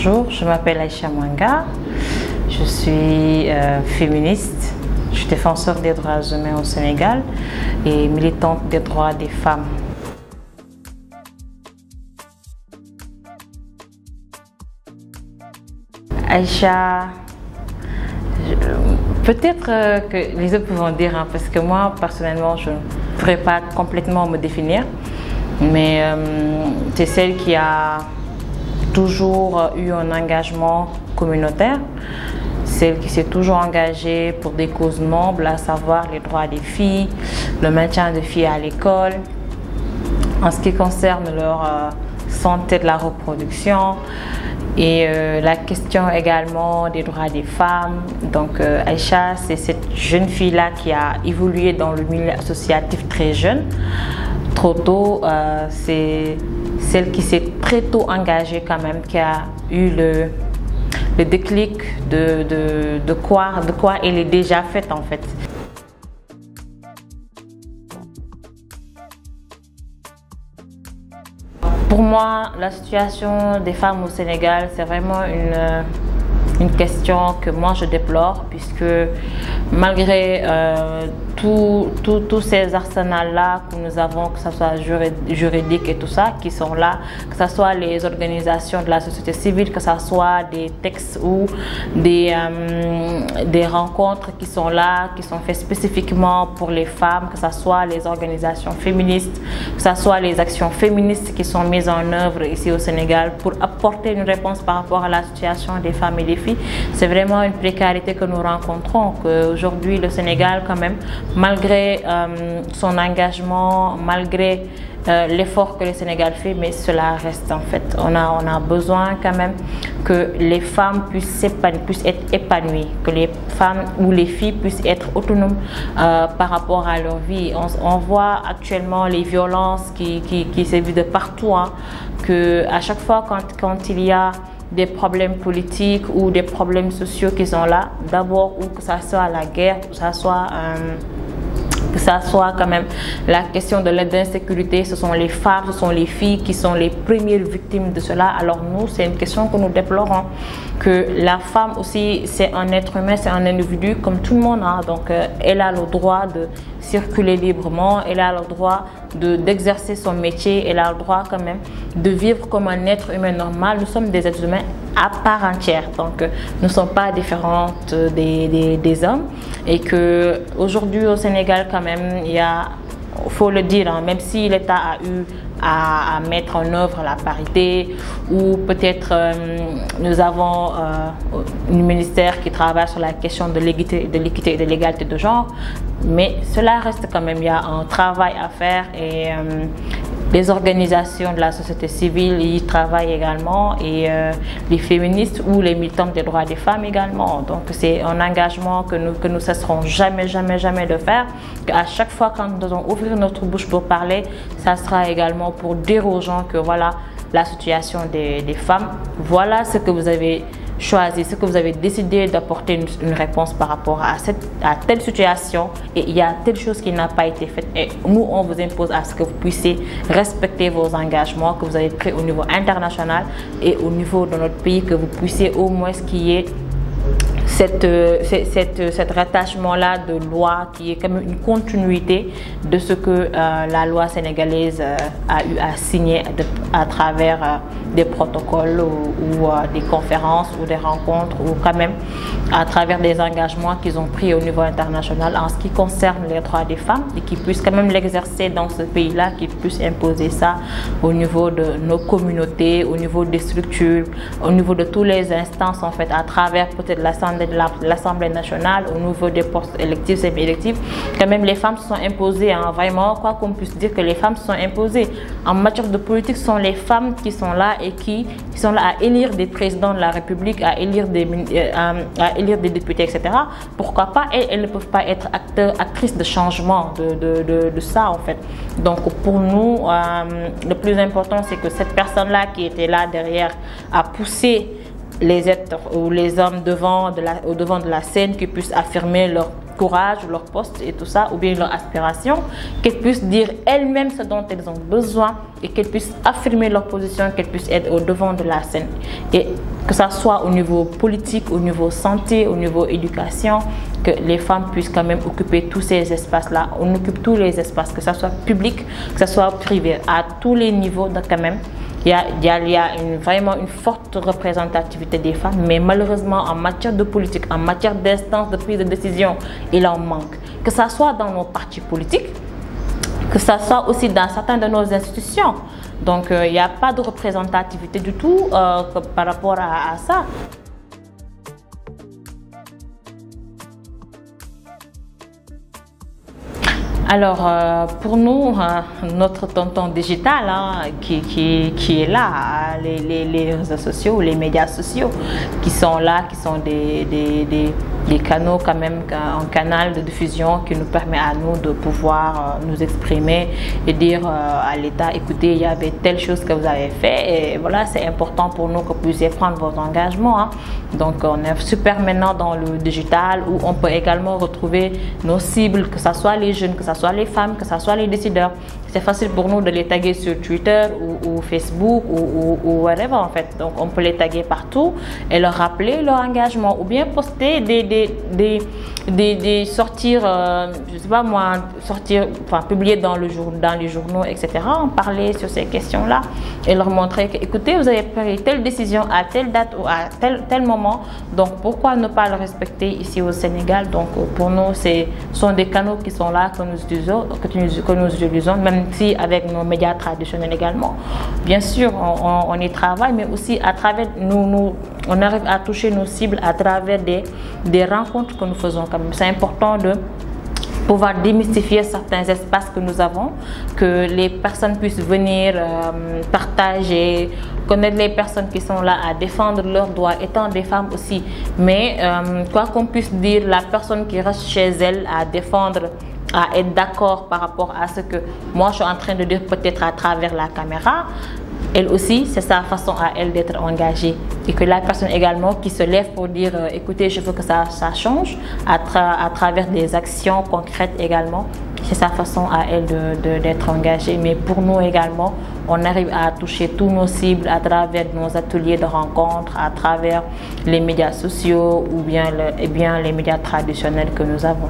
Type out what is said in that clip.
Bonjour, je m'appelle Aïcha Mwanga, je suis féministe, je suis défenseur des droits humains au Sénégal et militante des droits des femmes. Aïcha, peut-être que les autres vont dire, hein, parce que moi personnellement je ne pourrais pas complètement me définir, mais c'est celle qui a toujours eu un engagement communautaire, celle qui s'est toujours engagée pour des causes nobles, à savoir les droits des filles, le maintien des filles à l'école, en ce qui concerne leur santé de la reproduction et la question également des droits des femmes. Donc Aïcha, c'est cette jeune fille-là qui a évolué dans le milieu associatif très jeune. Trop tôt, c'est celle qui s'est très tôt engagée quand même, qui a eu le déclic de quoi elle est déjà faite en fait. Pour moi, la situation des femmes au Sénégal, c'est vraiment une question que moi je déplore, puisque malgré tous ces arsenals-là que nous avons, que ce soit juridique et tout ça, qui sont là, que ce soit les organisations de la société civile, que ce soit des textes ou des rencontres qui sont là, qui sont faites spécifiquement pour les femmes, que ce soit les organisations féministes, que ce soit les actions féministes qui sont mises en œuvre ici au Sénégal pour apporter une réponse par rapport à la situation des femmes et des filles. C'est vraiment une précarité que nous rencontrons, qu'aujourd'hui le Sénégal quand même, malgré son engagement, malgré l'effort que le Sénégal fait, mais cela reste en fait. On a besoin quand même que les femmes puissent être épanouies, que les femmes ou les filles puissent être autonomes par rapport à leur vie. On voit actuellement les violences qui se vivent de partout, hein, que à chaque fois quand il y a des problèmes politiques ou des problèmes sociaux qui sont là, d'abord, ou que ça soit la guerre, que ça soit quand même la question de l'insécurité, ce sont les femmes, ce sont les filles qui sont les premières victimes de cela. Alors nous, c'est une question que nous déplorons, que la femme aussi, c'est un être humain, c'est un individu comme tout le monde, hein. Donc elle a le droit de circuler librement, elle a le droit d'exercer son métier, elle a le droit quand même de vivre comme un être humain normal. Nous sommes des êtres humains à part entière, donc nous ne sommes pas différentes des hommes, et que aujourd'hui au Sénégal quand même, il y a, faut le dire, hein, même si l'État a eu à mettre en œuvre la parité, ou peut-être nous avons un ministère qui travaille sur la question de l'équité et de l'égalité de genre, mais cela reste quand même, il y a un travail à faire, et les organisations de la société civile y travaillent également, et les féministes ou les militants des droits des femmes également. Donc c'est un engagement que nous cesserons jamais de faire. À chaque fois quand nous devons ouvrir notre bouche pour parler, ça sera également pour dire aux gens que voilà la situation des femmes, voilà ce que vous avez choisi, ce que vous avez décidé d'apporter une réponse par rapport à telle situation, et il y a telle chose qui n'a pas été faite, et nous on vous impose à ce que vous puissiez respecter vos engagements que vous avez pris au niveau international et au niveau de notre pays, que vous puissiez au moins qu'il y ait cet rattachement-là de loi qui est comme une continuité de ce que la loi sénégalaise a eu à signer à travers des protocoles ou des conférences ou des rencontres, ou quand même à travers des engagements qu'ils ont pris au niveau international en ce qui concerne les droits des femmes, et qu'ils puissent quand même l'exercer dans ce pays-là, qu'ils puissent imposer ça au niveau de nos communautés, au niveau des structures, au niveau de toutes les instances en fait, à travers peut-être l'Assemblée nationale, au niveau des postes électifs, semi-électifs. Quand même les femmes se sont imposées, hein, vraiment, quoi qu'on puisse dire que les femmes se sont imposées. En matière de politique, ce sont les femmes qui sont là et qui sont là à élire des présidents de la République, à élire des députés, etc. Pourquoi pas elles ne peuvent pas être actrices de changement de ça en fait. Donc pour nous, le plus important, c'est que cette personne-là qui était là derrière a poussé les êtres ou les hommes au devant de la scène, qui puissent affirmer leur courage, leur poste et tout ça, ou bien leur aspiration, qu'elles puissent dire elles-mêmes ce dont elles ont besoin, et qu'elles puissent affirmer leur position, qu'elles puissent être au devant de la scène. Et que ça soit au niveau politique, au niveau santé, au niveau éducation, que les femmes puissent quand même occuper tous ces espaces-là. On occupe tous les espaces, que ce soit public, que ce soit privé, à tous les niveaux, donc quand même. Il y a vraiment une forte représentativité des femmes, mais malheureusement en matière de politique, en matière d'instance de prise de décision, il en manque. Que ce soit dans nos partis politiques, que ce soit aussi dans certaines de nos institutions. Donc il n'y a pas de représentativité du tout par rapport à ça. Alors, pour nous, notre tonton digital qui est là, les réseaux sociaux, les médias sociaux qui sont là, qui sont des canaux quand même, un canal de diffusion qui nous permet à nous de pouvoir nous exprimer et dire à l'État, écoutez, il y avait telle chose que vous avez fait et voilà, c'est important pour nous que vous puissiez prendre vos engagements. Donc, on est super maintenant dans le digital où on peut également retrouver nos cibles, que ce soit les jeunes, que ce soit les femmes, que ce soit les décideurs. C'est facile pour nous de les taguer sur Twitter ou Facebook ou whatever en fait. Donc on peut les taguer partout et leur rappeler leur engagement ou bien poster sortir, je sais pas moi, publier dans les journaux, etc. En parler sur ces questions-là et leur montrer que écoutez, vous avez pris telle décision à telle date ou à tel moment. Donc pourquoi ne pas le respecter ici au Sénégal? Donc pour nous, ce sont des canaux qui sont là que nous utilisons, même si avec nos médias traditionnels également. Bien sûr, on y travaille, mais aussi à travers on arrive à toucher nos cibles à travers des rencontres que nous faisons quand même. C'est important de pouvoir démystifier certains espaces que nous avons, que les personnes puissent venir partager, connaître les personnes qui sont là à défendre leurs droits, étant des femmes aussi. Mais quoi qu'on puisse dire, la personne qui reste chez elle à défendre, à être d'accord par rapport à ce que moi je suis en train de dire peut-être à travers la caméra, elle aussi, c'est sa façon à elle d'être engagée. Et que la personne également qui se lève pour dire écoutez, je veux que ça change à travers des actions concrètes également, c'est sa façon à elle d'être engagée. Mais pour nous également, on arrive à toucher tous nos cibles à travers nos ateliers de rencontres, à travers les médias sociaux ou bien les médias traditionnels que nous avons.